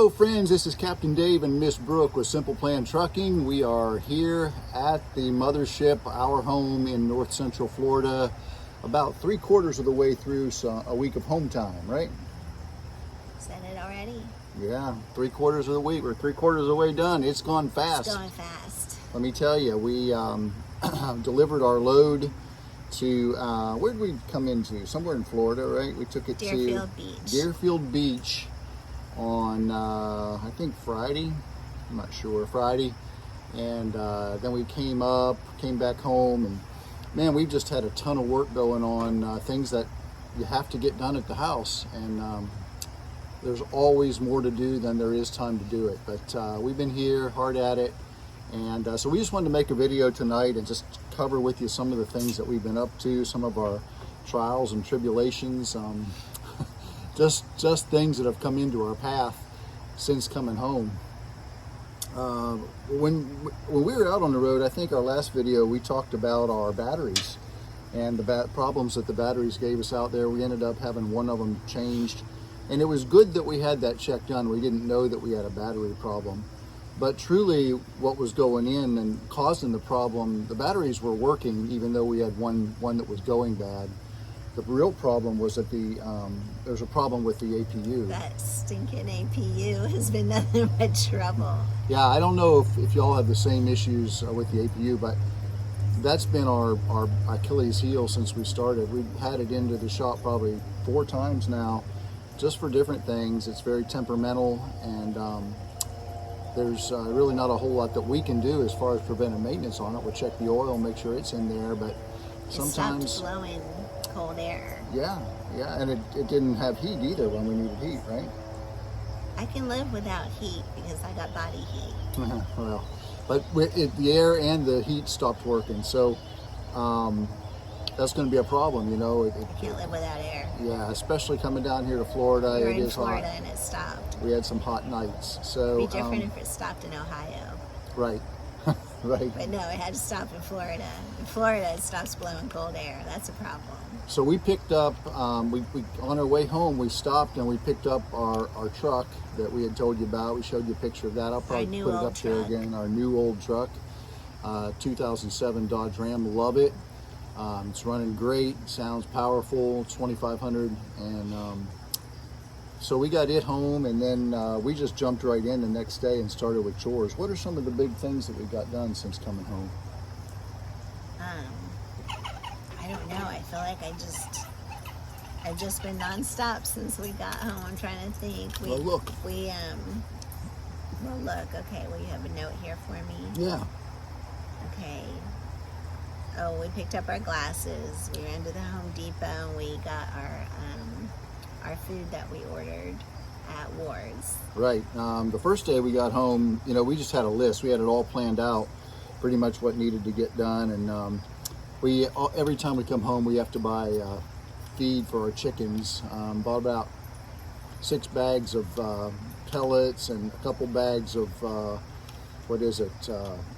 Hello friends, this is Captain Dave and Ms Brooke with Simple Plan Trucking. We are here at the mothership, our home in North Central Florida, about 3/4 of the way through a week of home time, right? Said it already. Yeah, 3/4 of the week. We're 3/4 of the way done. It's gone fast. It's going fast. Let me tell you, we delivered our load to, where did we come into? Somewhere in Florida, right? We took it Deerfield to Beach. Deerfield Beach on I think Friday, I'm not sure, Friday, and then we came back home, and man, we've just had a ton of work going on, things that you have to get done at the house, and there's always more to do than there is time to do it, but we've been here hard at it, and so we just wanted to make a video tonight and just cover with you some of the things that we've been up to, some of our trials and tribulations, just things that have come into our path since coming home. When we were out on the road, I think our last video we talked about our batteries and the problems that the batteries gave us out there. We ended up having one of them changed, and it was good that we had that check done. We didn't know that we had a battery problem, but truly what was going in and causing the problem, the batteries were working even though we had one that was going bad. The real problem was that there's a problem with the APU. That stinking APU has been nothing but trouble. Yeah, I don't know if y'all have the same issues with the APU, but that's been our Achilles heel since we started. We've had it into the shop probably 4 times now, just for different things. It's very temperamental, and there's really not a whole lot that we can do as far as preventive maintenance on it. We'll check the oil, make sure it's in there, but sometimes... It stopped blowing cold air. Yeah, and it didn't have heat either when we needed heat, right? I can live without heat because I got body heat. Well, but the air and the heat stopped working, so that's going to be a problem, you know. I can't live without air. Yeah, especially coming down here to Florida. We're it in is Florida hot. And it stopped. We had some hot nights, so It'd be different if it stopped in Ohio. Right. Right. But no, it had to stop in Florida. In Florida, it stops blowing cold air. That's a problem. So we picked up, we on our way home, we stopped and we picked up our truck that we had told you about. We showed you a picture of that. I'll probably put it up there again. Our new old truck, 2007 Dodge Ram. Love it. It's running great. Sounds powerful. 2,500. And so we got it home, and then we just jumped right in the next day and started with chores. What are some of the big things that we got done since coming home? I don't know. I feel like I've just been nonstop since we got home. I'm trying to think. Well, look. Okay, well, you have a note here for me. Yeah. Okay. Oh, we picked up our glasses. We ran to the Home Depot and we got our food that we ordered at Ward's. Right. The first day we got home, you know, we just had a list. We had it all planned out, pretty much what needed to get done, and every time we come home, we have to buy feed for our chickens. Bought about 6 bags of pellets and a couple bags of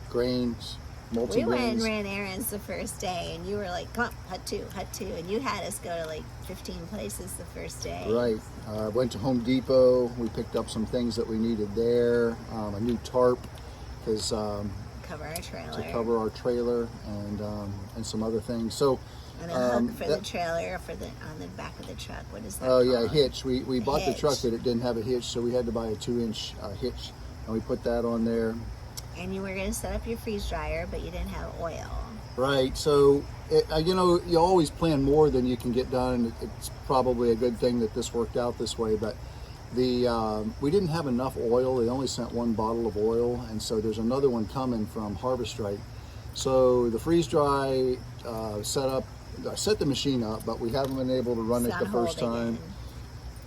grains, multi-grains. We went and ran errands the first day, and you were like, come on, hut two, and you had us go to like 15 places the first day. Right. Went to Home Depot. We picked up some things that we needed there, a new tarp, because to cover our trailer, and some other things. So and a hook for the trailer on the back of the truck. What is that? Oh called? yeah, hitch. We bought hitch. the truck that it didn't have a hitch, so we had to buy a 2-inch hitch, and we put that on there. And you were going to set up your freeze dryer, but you didn't have oil. Right. So you know, you always plan more than you can get done. It's probably a good thing that this worked out this way, but we didn't have enough oil. They only sent 1 bottle of oil, and so there's another one coming from Harvest Right. So the freeze dry I set the machine up, but we haven't been able to run it the first time.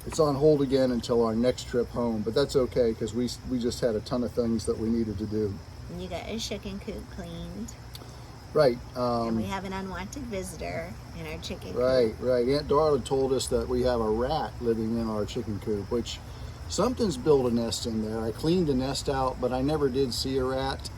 It's on hold again until our next trip home, but that's okay because we just had a ton of things that we needed to do. And you got your chicken coop cleaned. Right. And we have an unwanted visitor in our chicken coop. Right. Aunt Darla told us that we have a rat living in our chicken coop, which something's built a nest in there. I cleaned the nest out, but I never did see a rat.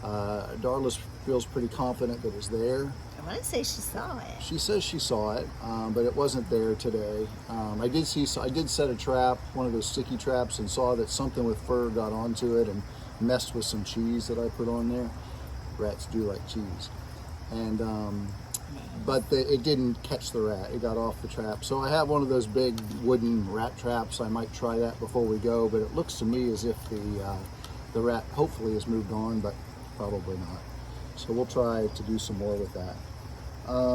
Darla feels pretty confident that it's there. want to say she saw it. She says she saw it, but it wasn't there today. I did set a trap, one of those sticky traps, and saw that something with fur got onto it and messed with some cheese that I put on there. Rats do like cheese. And but it didn't catch the rat. It got off the trap. So I have one of those big wooden rat traps. I might try that before we go, but it looks to me as if the rat hopefully has moved on, but probably not. So we'll try to do some more with that.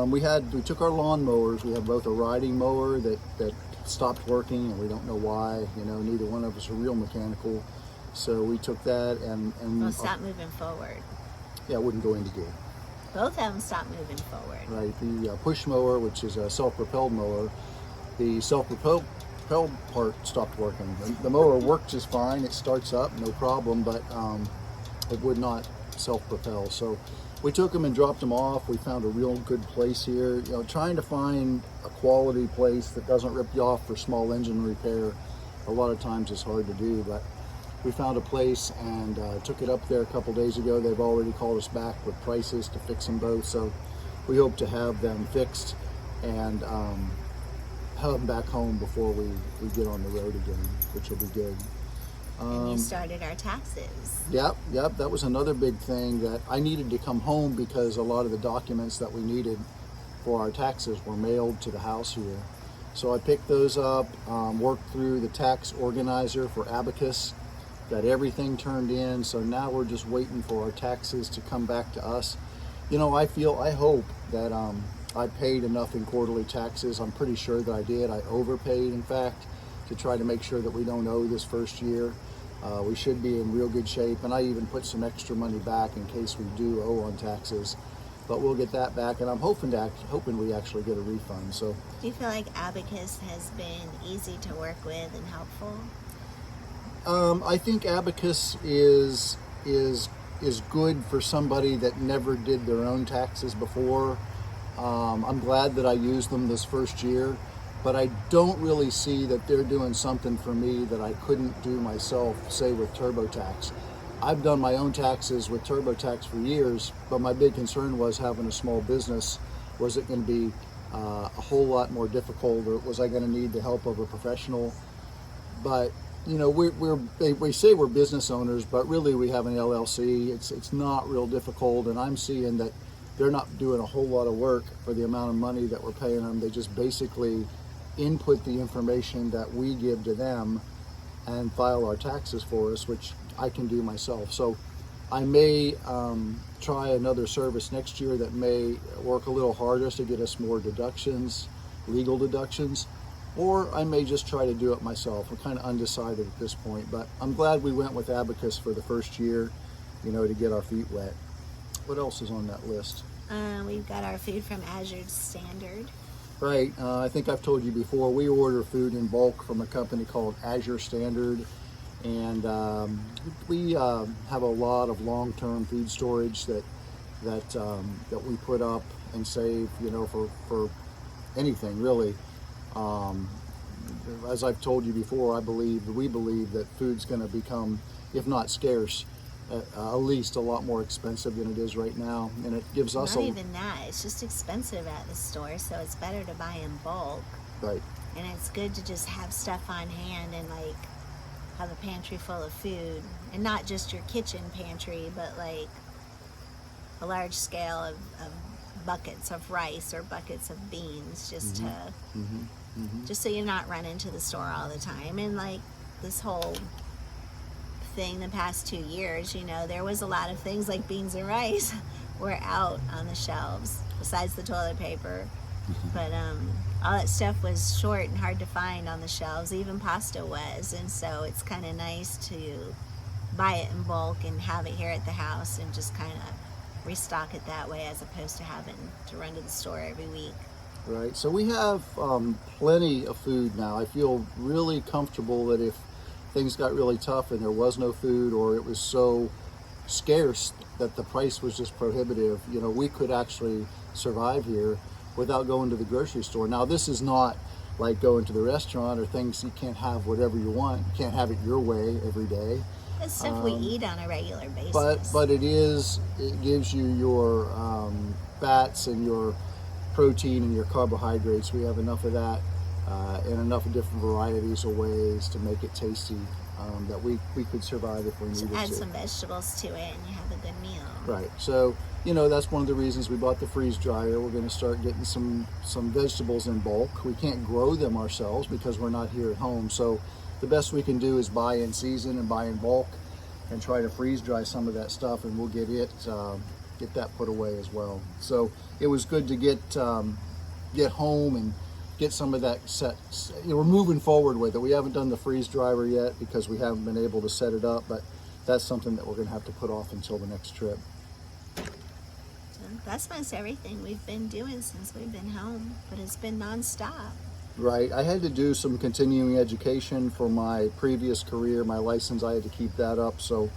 We took our lawn mowers. We have both a riding mower that stopped working, and we don't know why. Neither one of us are real mechanical. So we took that and Well, stop moving forward. Yeah, it wouldn't go into gear. Both of them stopped moving forward. Right, the push mower, which is a self-propelled mower, the self-propelled part stopped working. The mower worked just fine. It starts up, no problem, but it would not self-propel. So we took them and dropped them off. We found a real good place here. Trying to find a quality place that doesn't rip you off for small engine repair a lot of times is hard to do, but we found a place and took it up there a couple days ago. They've already called us back with prices to fix them both, so we hope to have them fixed and have them back home before we get on the road again, which will be good. And you started our taxes. Yep, that was another big thing that I needed to come home because a lot of the documents that we needed for our taxes were mailed to the house here. So I picked those up, worked through the tax organizer for Abacus, got everything turned in, so now we're just waiting for our taxes to come back to us. I hope that I paid enough in quarterly taxes. I'm pretty sure that I did. I overpaid, in fact, to try to make sure that we don't owe this first year. We should be in real good shape, and I even put some extra money back in case we do owe on taxes. But we'll get that back, and I'm hoping we actually get a refund. So, do you feel like Abacus has been easy to work with and helpful? I think Abacus is good for somebody that never did their own taxes before. I'm glad that I used them this first year, but I don't really see that they're doing something for me that I couldn't do myself, say with TurboTax. I've done my own taxes with TurboTax for years, but my big concern was having a small business. Was it going to be a whole lot more difficult, or was I going to need the help of a professional? But we say we're business owners, but really we have an LLC. It's not real difficult, and I'm seeing that they're not doing a whole lot of work for the amount of money that we're paying them. They just basically input the information that we give to them and file our taxes for us, which I can do myself. So I may try another service next year that may work a little harder to get us more deductions, legal deductions, or I may just try to do it myself. I'm kind of undecided at this point, but I'm glad we went with Abacus for the first year, to get our feet wet. What else is on that list? We've got our food from Azure Standard. Right, I think I've told you before, we order food in bulk from a company called Azure Standard, and we have a lot of long-term food storage that we put up and save, for anything really. As I've told you before, we believe that food's going to become, if not scarce, at least a lot more expensive than it is right now, and it gives us not even that. It's just expensive at the store, so it's better to buy in bulk. Right. And it's good to just have stuff on hand and have a pantry full of food, and not just your kitchen pantry, but a large scale of buckets of rice or buckets of beans, just just so you're not running to the store all the time. And this whole thing the past 2 years, there was a lot of things like beans and rice were out on the shelves besides the toilet paper, but all that stuff was short and hard to find on the shelves. Even pasta was, and so it's kind of nice to buy it in bulk and have it here at the house and just kind of restock it that way, as opposed to having to run to the store every week. Right, so we have plenty of food now. I feel really comfortable that if things got really tough and there was no food, or it was so scarce that the price was just prohibitive, we could actually survive here without going to the grocery store. Now, this is not like going to the restaurant or things. You can't have whatever you want. You can't have it your way every day. It's stuff we eat on a regular basis. But it gives you your fats and your protein and your carbohydrates. We have enough of that and enough of different varieties of ways to make it tasty that we could survive if we needed to. Add some vegetables to it and you have a good meal. Right. So, you know, that's one of the reasons we bought the freeze dryer. We're going to start getting some vegetables in bulk. We can't grow them ourselves because we're not here at home. So the best we can do is buy in season and buy in bulk and try to freeze dry some of that stuff, and we'll get that put away as well. So it was good to get home and get some of that set. You know, we're moving forward with it. We haven't done the freeze dryer yet because we haven't been able to set it up, but that's something that we're going to have to put off until the next trip. That's most everything we've been doing since we've been home, but it's been nonstop. Right. I had to do some continuing education for my previous career, my license. I had to keep that up, so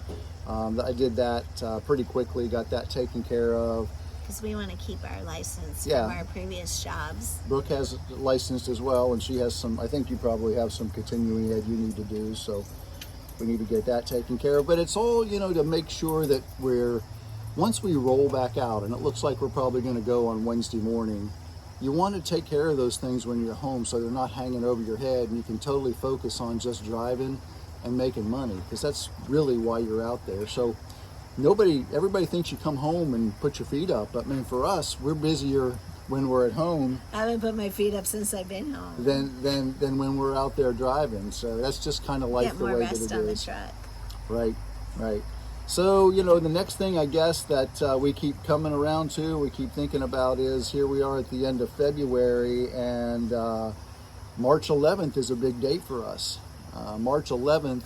I did that pretty quickly, got that taken care of. Because we want to keep our license Yeah. from our previous jobs. Brooke has licensed as well, and she has some, I think you probably have some continuing ed you need to do, so we need to get that taken care of. But it's all, you know, to make sure that once we roll back out, and it looks like we're probably going to go on Wednesday morning, you want to take care of those things when you're home so they're not hanging over your head and you can totally focus on just driving and making money, because that's really why you're out there. So everybody thinks you come home and put your feet up. I mean, for us, we're busier when we're at home. I haven't put my feet up since I've been home. Than when we're out there driving. So that's just kind of life the way that it is. Get more rest on the truck. Right. So, you know, the next thing I guess that we keep coming around to, we keep thinking about is, here we are at the end of February, and March 11th is a big date for us. March 11th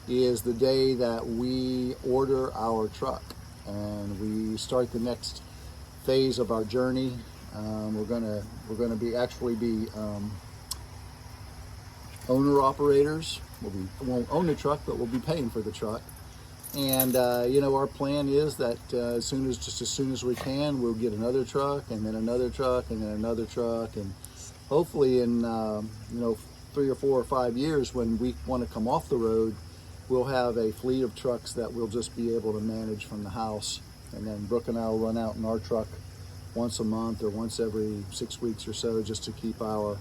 is the day that we order our truck and we start the next phase of our journey. We're gonna be owner operators. We won't own the truck, but we'll be paying for the truck. And you know, our plan is that as soon as we can, we'll get another truck, and then another truck, and then another truck, and hopefully in 3 or 4 or 5 years, when we want to come off the road, we'll have a fleet of trucks that we'll just be able to manage from the house. And then Brooke and I will run out in our truck once a month or once every 6 weeks or so, just to keep our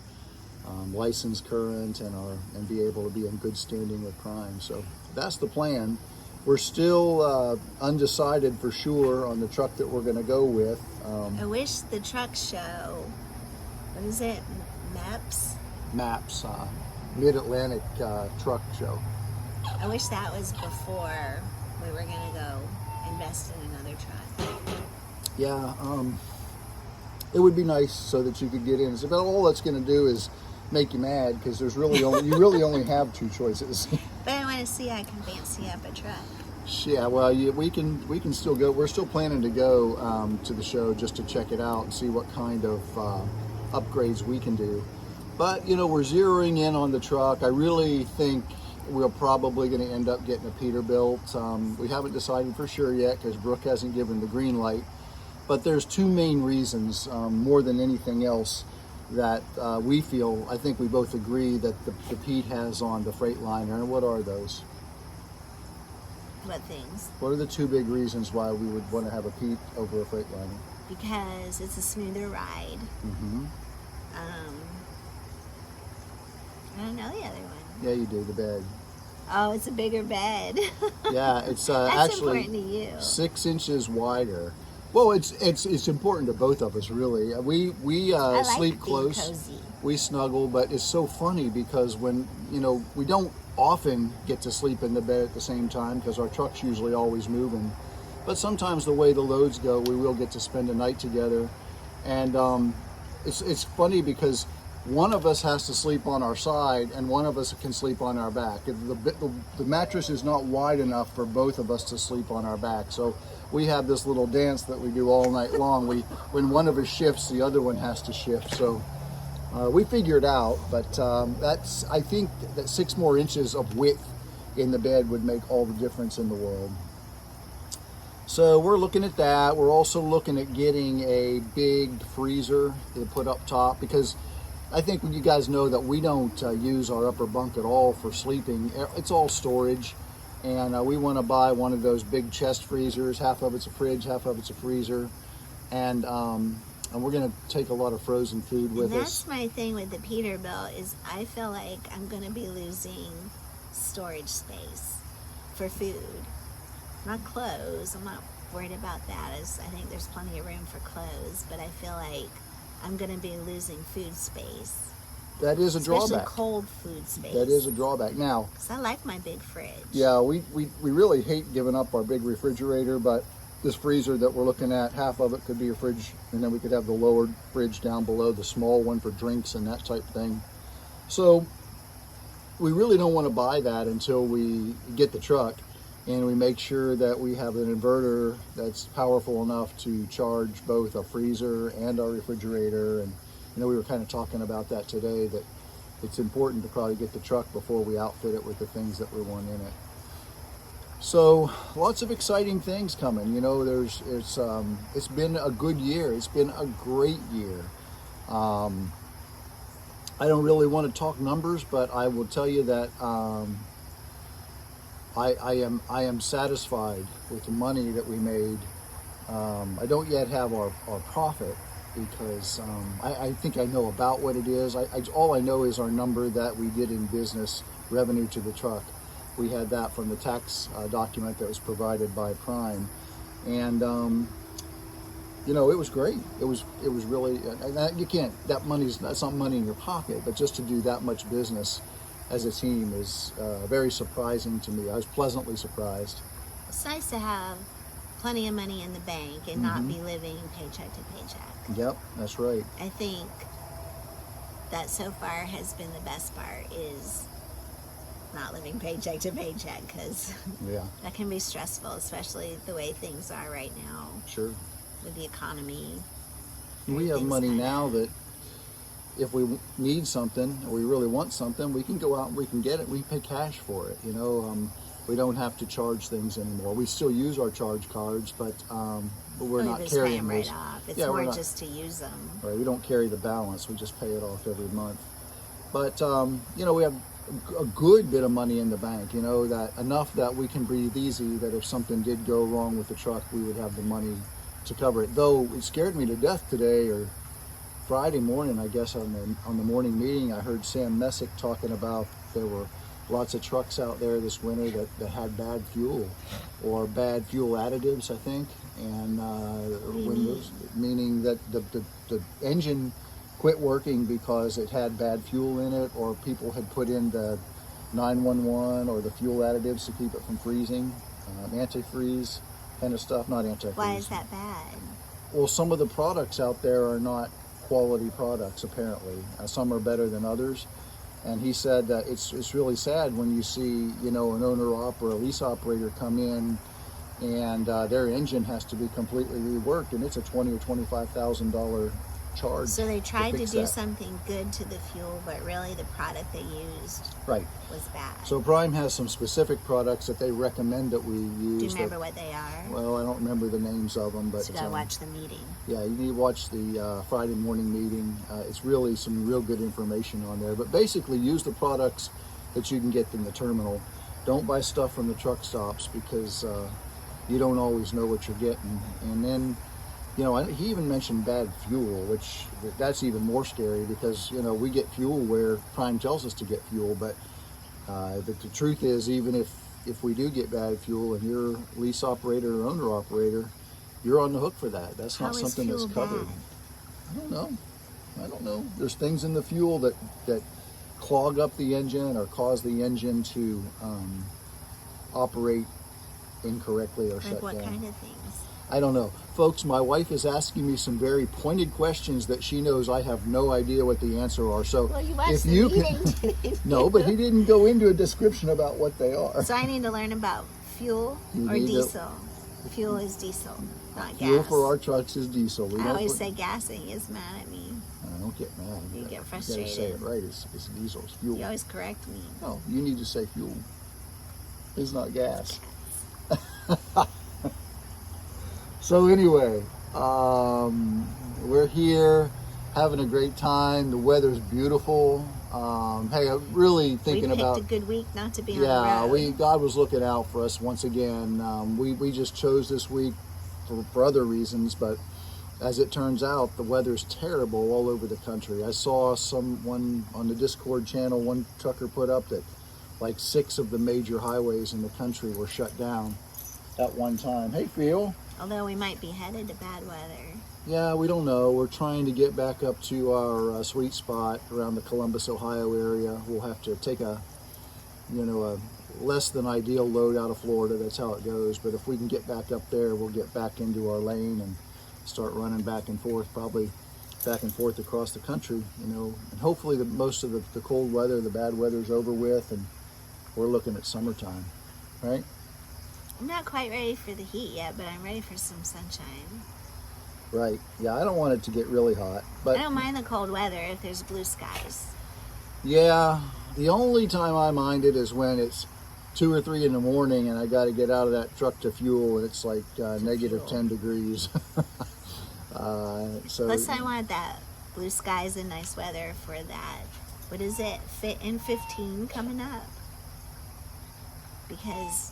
license current and be able to be in good standing with crime. So that's the plan. We're still undecided for sure on the truck that we're going to go with. I wish the truck show, what is it, MAPS, Mid-Atlantic Truck Show. I wish that was before we were going to go invest in another truck. Yeah, it would be nice so that you could get in. But all that's going to do is make you mad, because you really only have 2 choices. But I want to see how I can fancy up a truck. Yeah, well, we can still go. We're still planning to go to the show just to check it out and see what kind of upgrades we can do. But you know, we're zeroing in on the truck. I really think we're probably going to end up getting a Peterbilt. We haven't decided for sure yet because Brooke hasn't given the green light. But there's 2 main reasons, more than anything else, that we feel, I think we both agree, that the Pete has on the Freightliner. And what are those? What things? What are the 2 big reasons why we would want to have a Pete over a Freightliner? Because it's a smoother ride. Mm-hmm. I don't know the other one. Yeah, you do, the bed. Oh, it's a bigger bed. Yeah, it's That's actually important to you. 6 inches wider. Well, it's important to both of us, really. We I like sleep being close. cozy. We snuggle, but it's so funny because when, you know, we don't often get to sleep in the bed at the same time because our truck's usually always moving. But sometimes the way the loads go, we will get to spend a night together. And it's funny because one of us has to sleep on our side and one of us can sleep on our back. The mattress is not wide enough for both of us to sleep on our back. So we have this little dance that we do all night long. When one of us shifts, the other one has to shift. So we figured out, but I think that 6 more inches of width in the bed would make all the difference in the world. So we're looking at that. We're also looking at getting a big freezer to put up top, because I think you guys know that we don't use our upper bunk at all for sleeping. It's all storage, and we want to buy one of those big chest freezers. Half of it's a fridge, half of it's a freezer, and we're going to take a lot of frozen food with and us. that's my thing with the Peterbilt is I feel like I'm going to be losing storage space for food, not clothes. I'm not worried about that, as I think there's plenty of room for clothes, but I feel like I'm going to be losing food space. That is a Especially drawback. cold food space. That is a drawback. Now, because I like my big fridge. yeah, we really hate giving up our big refrigerator, but this freezer that we're looking at, half of it could be a fridge, and then we could have the lowered fridge down below, the small one for drinks and that type of thing. So we really don't want to buy that until we get the truck and we make sure that we have an inverter that's powerful enough to charge both a freezer and our refrigerator. And we were kind of talking about that today, that it's important to probably get the truck before we outfit it with the things that we want in it. So lots of exciting things coming. It's been a good year. It's been a great year. I don't really want to talk numbers, but I will tell you that I am satisfied with the money that we made. I don't yet have our profit, because I think I know about what it is. All I know is our number that we did in business revenue to the truck. We had that from the tax document that was provided by Prime, and it was great. It was really, that's not money in your pocket, but just to do that much business as a team is very surprising to me. I was pleasantly surprised. It's nice to have plenty of money in the bank and not be living paycheck to paycheck. Yep, that's right. I think that so far has been the best part, is not living paycheck to paycheck, because that can be stressful, especially the way things are right now. Sure. With the economy. We have money now that if we need something or we really want something, we can go out and we can get it. We pay cash for it. We don't have to charge things anymore. We still use our charge cards, but we're not carrying them those. right off. It's more just to use them. Right. We don't carry the balance. We just pay it off every month. But we have a good bit of money in the bank. That enough that we can breathe easy. That if something did go wrong with the truck, we would have the money to cover it. Though it scared me to death today, or Friday morning, I guess, on the morning meeting, I heard Sam Messick talking about there were lots of trucks out there this winter that had bad fuel or bad fuel additives, I think, and meaning that the engine quit working because it had bad fuel in it, or people had put in the 911 or the fuel additives to keep it from freezing, antifreeze kind of stuff. Not antifreeze. Why is that bad? Well, some of the products out there are not quality products, apparently. Some are better than others. And he said that it's really sad when you see, an owner-op or a lease operator come in and their engine has to be completely reworked, and it's a $20,000 or $25,000 charge. So they tried to do that. something good to the fuel, but really the product they used was bad. So Prime has some specific products that they recommend that we use. Do you remember what they are? Well, I don't remember the names of them, but So you gotta watch the meeting. Yeah, you need to watch the Friday morning meeting. It's really some real good information on there. But basically, use the products that you can get in the terminal. Don't buy stuff from the truck stops, because you don't always know what you're getting. And then, he even mentioned bad fuel, which that's even more scary, because we get fuel where Prime tells us to get fuel. But the truth is, even if we do get bad fuel and you're a lease operator or owner operator, you're on the hook for that. That's not something that's covered. Bad? I don't know. There's things in the fuel that clog up the engine or cause the engine to operate incorrectly or shut down. Like what kind of things? I don't know. Folks, my wife is asking me some very pointed questions that she knows I have no idea what the answer are. So Well, you watched if the you meeting. can, no, but he didn't go into a description about what they are. So I need to learn about fuel You or need to- diesel. Fuel is diesel, not gas. Fuel for our trucks is diesel. We I don't always put- say gassing is mad at me. I don't get mad. You get You gotta frustrated. say it right. It's diesel. It's fuel. You always correct me. No, you need to say fuel. It's not gas. So anyway, we're here having a great time. The weather's beautiful. Hey, I'm really thinking we picked about. a good week not to be on Yeah, the road. God was looking out for us once again. We just chose this week for other reasons, but as it turns out, the weather's terrible all over the country. I saw someone on the Discord channel, one trucker put up that like 6 of the major highways in the country were shut down at one time. Hey, Phil. Although we might be headed to bad weather. Yeah, we don't know. We're trying to get back up to our sweet spot around the Columbus, Ohio area. We'll have to take a less than ideal load out of Florida. That's how it goes. But if we can get back up there, we'll get back into our lane and start running back and forth, probably back and forth across the country, and hopefully most of the cold weather, the bad weather's over with, and we're looking at summertime, right? I'm not quite ready for the heat yet, but I'm ready for some sunshine. Right. Yeah, I don't want it to get really hot, but I don't mind the cold weather if there's blue skies. yeah, the only time I mind it is when it's 2 or 3 in the morning and I got to get out of that truck to fuel and it's like negative 10 degrees. Plus, I want that blue skies and nice weather for that. What is it? Fit in 15 coming up? Because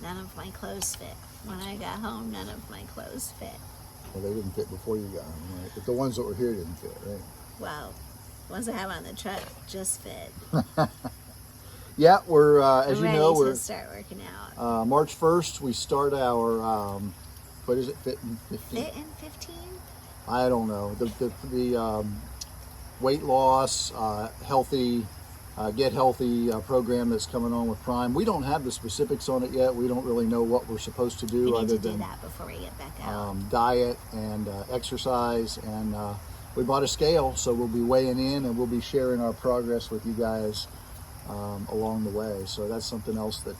none of my clothes fit. When I got home, none of my clothes fit. Well, they didn't fit before you got them, right? But the ones that were here didn't fit, right? Well, the ones I have on the truck just fit. Yeah, we're as I'm you ready know, to we're start working out. March 1st. We start our what is it? Fit in 15. Fit in 15? I don't know. The weight loss, healthy, get healthy program that's coming on with Prime. We don't have the specifics on it yet. We don't really know what we're supposed to do We need other to do than that before we get back out. diet and exercise. And we bought a scale, so we'll be weighing in and we'll be sharing our progress with you guys along the way. So that's something else that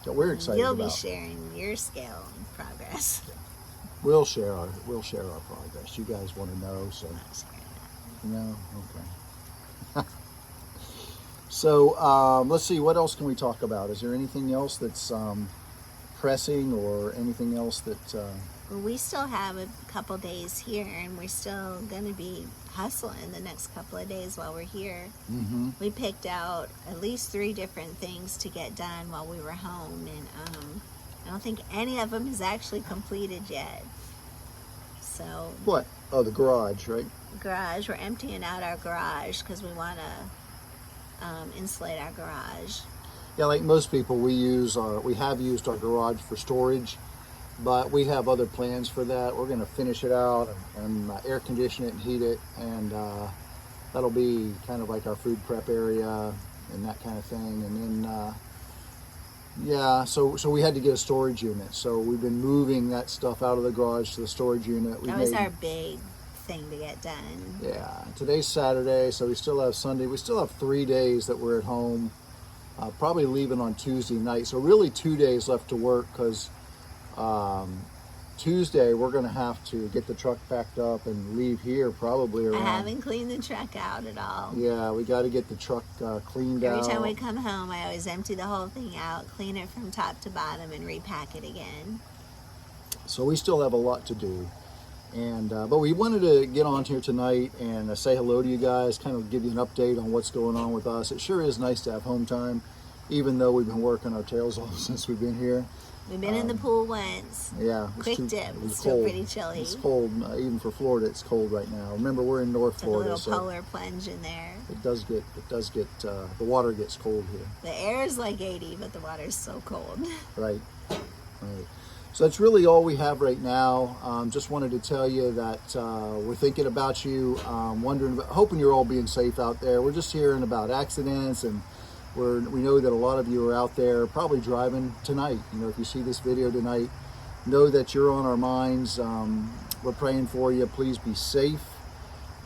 we're excited You'll about. be sharing your scale and progress. We'll share our progress. You guys want to know, so I'm not sharing that. no, okay. So let's see, what else can we talk about? Is there anything else that's pressing or anything else that? Well, we still have a couple days here, and we're still going to be hustling the next couple of days while we're here. Mm-hmm. We picked out at least 3 different things to get done while we were home, and I don't think any of them is actually completed yet. So What? Oh, the garage, right? garage, we're emptying out our garage because we want to insulate our garage. Yeah, like most people, we have used our garage for storage, but we have other plans for that. We're going to finish it out and air condition it and heat it, and that'll be kind of like our food prep area and that kind of thing. And then yeah, so we had to get a storage unit. So we've been moving that stuff out of the garage to the storage unit. That was our big thing to get done. Yeah, today's Saturday, so we still have Sunday. We still have 3 days that we're at home. Probably leaving on Tuesday night. So really 2 days left to work because Tuesday we're going to have to get the truck packed up and leave here probably around. I haven't cleaned the truck out at all. Yeah, we got to get the truck cleaned out. Every time we come home, I always empty the whole thing out, clean it from top to bottom, and repack it again. So we still have a lot to do. And but we wanted to get on here tonight and say hello to you guys, kind of give you an update on what's going on with us. It sure is nice to have home time, even though we've been working our tails off since we've been here. We've been in the pool once. Yeah. Quick dip. It was It's still cold. pretty chilly. It's cold. Even for Florida, it's cold right now. Remember, we're in North Took a Florida, little so polar plunge in there. it does get the water gets cold here. The air is like 80, but the water's so cold. Right. So that's really all we have right now. Just wanted to tell you that we're thinking about you, hoping you're all being safe out there. We're just hearing about accidents, and we know that a lot of you are out there probably driving tonight. If you see this video tonight, know that you're on our minds. We're praying for you. Please be safe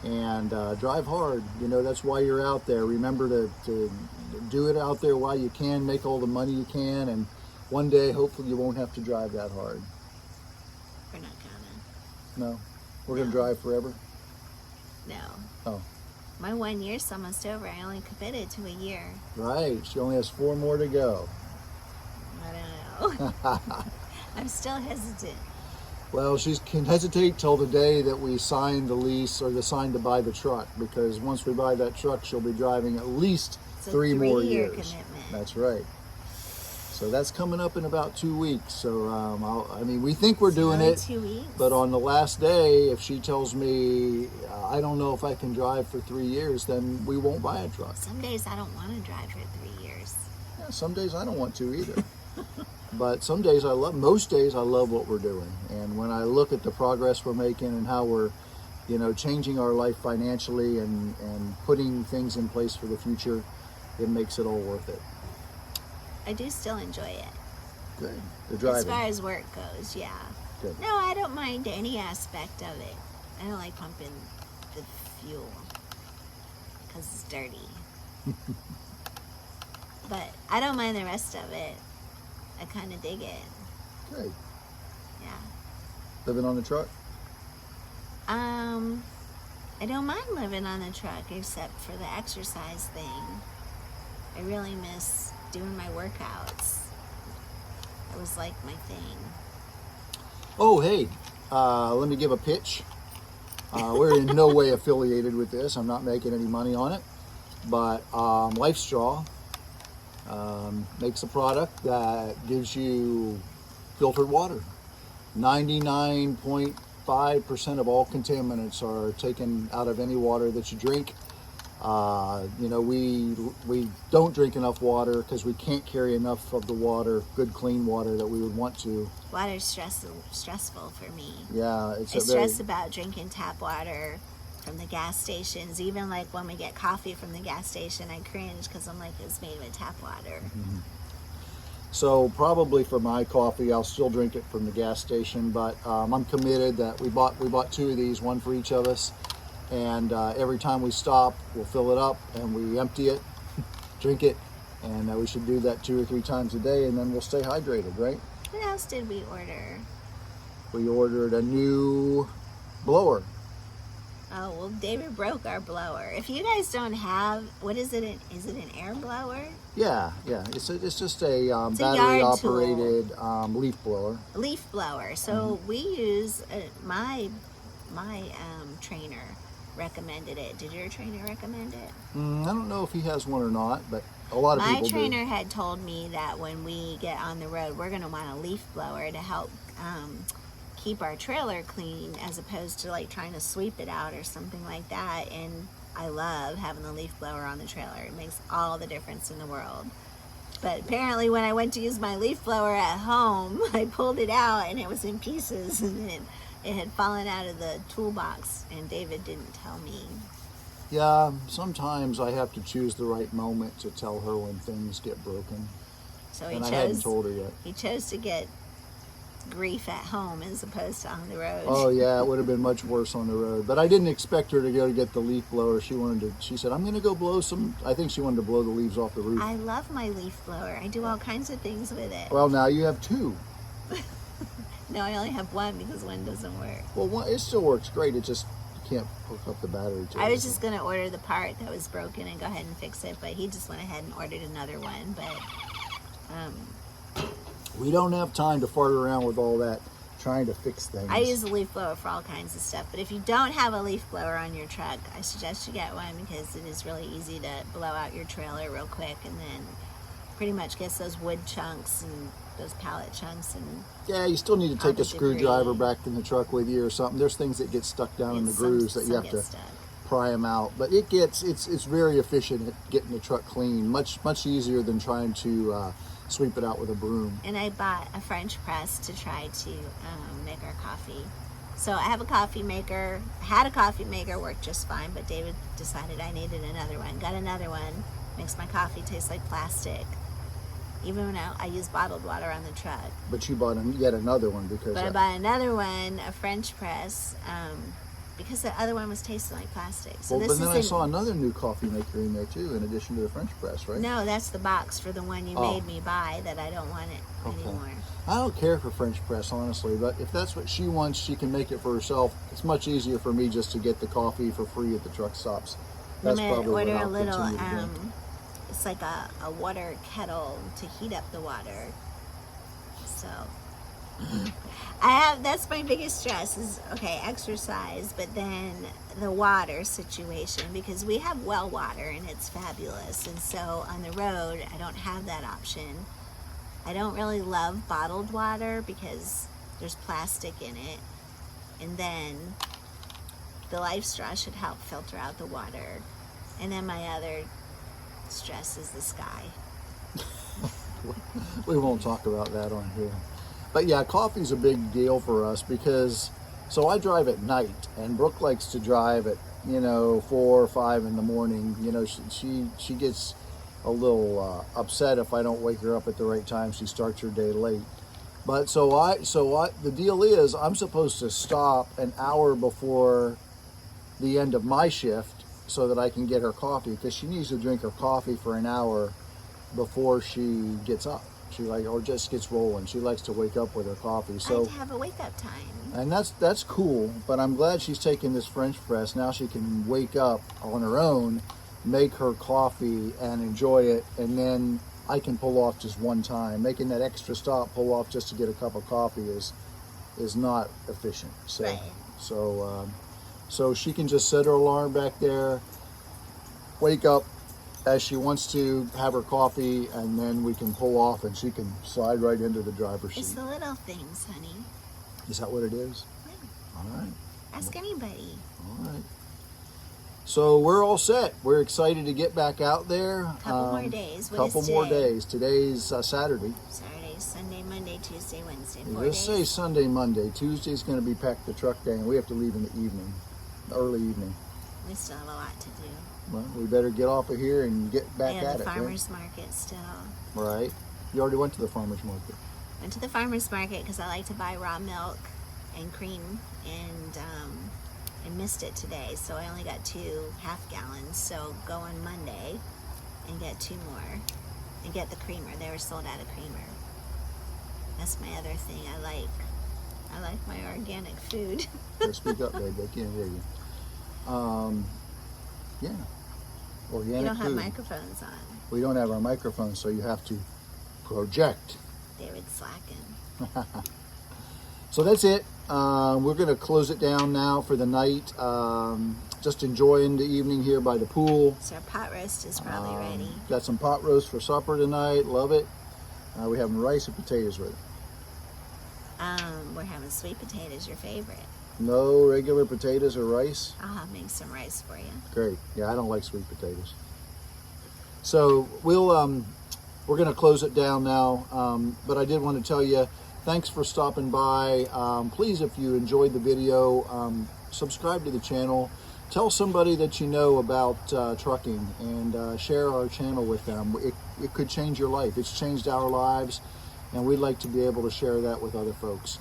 and drive hard. That's why you're out there. Remember to do it out there while you can, make all the money you can, and one day, hopefully, you won't have to drive that hard. We're not gonna. No? We're going to drive forever? No. Oh. My 1 year's almost over. I only committed to a year. Right. She only has 4 more to go. I don't know. I'm still hesitant. Well, she can hesitate till the day that we sign the lease or the sign to buy the truck, because once we buy that truck, she'll be driving at least It's a 3 more 3-year years. commitment. That's right. So that's coming up in about 2 weeks. So I mean, we think we're doing Only it, 2 weeks. but on the last day, if she tells me I don't know if I can drive for 3 years, then we won't buy a truck. Some days I don't want to drive for 3 years. Yeah, some days I don't want to either. But some days most days I love what we're doing. And when I look at the progress we're making and how we're, changing our life financially and putting things in place for the future, it makes it all worth it. I do still enjoy it. Good. The driving. As far as work goes, yeah. Good. No, I don't mind any aspect of it. I don't like pumping the fuel because it's dirty. But I don't mind the rest of it. I kind of dig it. Good. Yeah. Living on the truck? I don't mind living on the truck except for the exercise thing. I really miss doing my workouts. That was like my thing. Oh, hey, let me give a pitch. We're in no way affiliated with this. I'm not making any money on it. But Life Straw makes a product that gives you filtered water. 99.5% of all contaminants are taken out of any water that you drink. We don't drink enough water because we can't carry enough of the water, good clean water that we would want to. Water's stressful for me. Yeah, I stress about drinking tap water from the gas stations. Even like when we get coffee from the gas station, I cringe because I'm like, it's made with tap water. Mm-hmm. So probably for my coffee, I'll still drink it from the gas station, but I'm committed that we bought 2 of these, one for each of us. And every time we stop, we'll fill it up and we empty it, drink it, and we should do that 2 or 3 times a day, and then we'll stay hydrated, right? What else did we order? We ordered a new blower. Oh, well, David broke our blower. If you guys don't have, what is it? Is it an air blower? Yeah. It's just a It's a battery-operated leaf blower. Leaf blower. So we use my trainer recommended it. Did your trainer recommend it? I don't know if he has one or not, but a lot of people do. My trainer had told me that when we get on the road, we're going to want a leaf blower to help keep our trailer clean, as opposed to like trying to sweep it out or something like that. And I love having the leaf blower on the trailer. It makes all the difference in the world. But apparently when I went to use my leaf blower at home, I pulled it out and it was in pieces, and it had fallen out of the toolbox, and David didn't tell me. Yeah, sometimes I have to choose the right moment to tell her when things get broken. So I hadn't told her yet. He chose to get grief at home as opposed to on the road. Oh yeah, it would have been much worse on the road. But I didn't expect her to go to get the leaf blower. She said, I'm going to go blow I think she wanted to blow the leaves off the roof. I love my leaf blower. I do all kinds of things with it. Well, now you have 2. No, I only have one because one doesn't work. Well, it still works great. It just, you can't hook up the battery to it. I was just going to order the part that was broken and go ahead and fix it, but he just went ahead and ordered another one. But we don't have time to fart around with all that trying to fix things. I use a leaf blower for all kinds of stuff. But if you don't have a leaf blower on your truck, I suggest you get one, because it is really easy to blow out your trailer real quick, and then pretty much gets those wood chunks and those pallet chunks. And yeah, you still need to take the a screwdriver debris. back in the truck with you or something. There's things that get stuck down in the grooves that you have to stuck. pry them out. But it's very efficient at getting the truck clean. Much easier than trying to sweep it out with a broom. And I bought a French press to try to make our coffee. So I have a coffee maker. Had a coffee maker, worked just fine, but David decided I needed another one. Got another one. Makes my coffee taste like plastic. Even when I use bottled water on the truck. But you bought yet another one because... But I bought another one, a French press, because the other one was tasting like plastic. So well, but then I saw another new coffee maker in there too, in addition to the French press, right? No, that's the box for the one you made me buy that I don't want it anymore. I don't care for French press, honestly, but if that's what she wants, she can make it for herself. It's much easier for me just to get the coffee for free at the truck stops. That's I'm probably what order I'll a little, continue to do. it's like a water kettle to heat up the water. So That's my biggest stress is, okay, exercise, but then the water situation, because we have well water and it's fabulous. And so on the road, I don't have that option. I don't really love bottled water because there's plastic in it. And then the Life Straw should help filter out the water. And then my other stress is the sky. We won't talk about that on here. But yeah, coffee's a big deal for us because, so I drive at night and Brooke likes to drive at, 4 or 5 in the morning. She gets a little upset if I don't wake her up at the right time. She starts her day late. But the deal is I'm supposed to stop an hour before the end of my shift so that I can get her coffee, because she needs to drink her coffee for an hour before she gets up. Or just gets rolling. She likes to wake up with her coffee. So I have a wake up time. And that's cool, but I'm glad she's taking this French press. Now she can wake up on her own, make her coffee and enjoy it, and then I can pull off just one time. Making that extra stop, pull off just to get a cup of coffee is not efficient. So right. So she can just set her alarm back there, wake up as she wants to, have her coffee, and then we can pull off and she can slide right into the driver's seat. It's the little things, honey. Is that what it is? Yeah. All right. Ask anybody. All right. So we're all set. We're excited to get back out there. Couple more days. What couple is more today? Days. Today's Saturday. Saturday, Sunday, Monday, Tuesday, Wednesday. Let's say Sunday, Monday. Tuesday's going to be pack the truck day, and we have to leave in the evening, early evening. We still have a lot to do. Well, we better get off of here and get back at the it. farmer's market still. Right. You already went to the farmer's market. Went to the farmer's market because I like to buy raw milk and cream, and I missed it today, so I only got 2 half gallons. So go on Monday and get 2 more and get the creamer. They were sold out of creamer. That's my other thing. I like my organic food. Speak up, baby. I can't hear you. Yeah. Organic You don't have food. microphones on. We don't have our microphones, so you have to project. David slacking. So that's it. We're going to close it down now for the night. Just enjoying the evening here by the pool. So our pot roast is probably ready. Got some pot roast for supper tonight. Love it. We're having rice and potatoes with it. We're having sweet potatoes, your favorite. No regular potatoes or rice? I'll make some rice for you. Great. Yeah, I don't like sweet potatoes. So we're going to close it down now. But I did want to tell you, thanks for stopping by. Please, if you enjoyed the video, subscribe to the channel. Tell somebody that you know about trucking, and share our channel with them. It could change your life. It's changed our lives, and we'd like to be able to share that with other folks.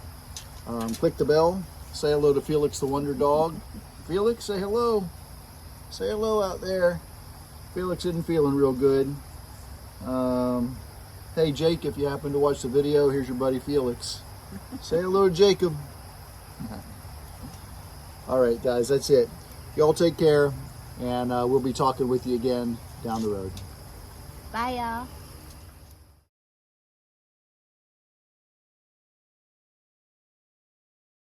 Click the bell. Say hello to Felix the Wonder Dog. Felix, say hello. Say hello out there. Felix isn't feeling real good. Hey Jake, if you happen to watch the video, here's your buddy Felix. Say hello to Jacob. All right, guys, that's it. Y'all take care, and we'll be talking with you again down the road. Bye, y'all.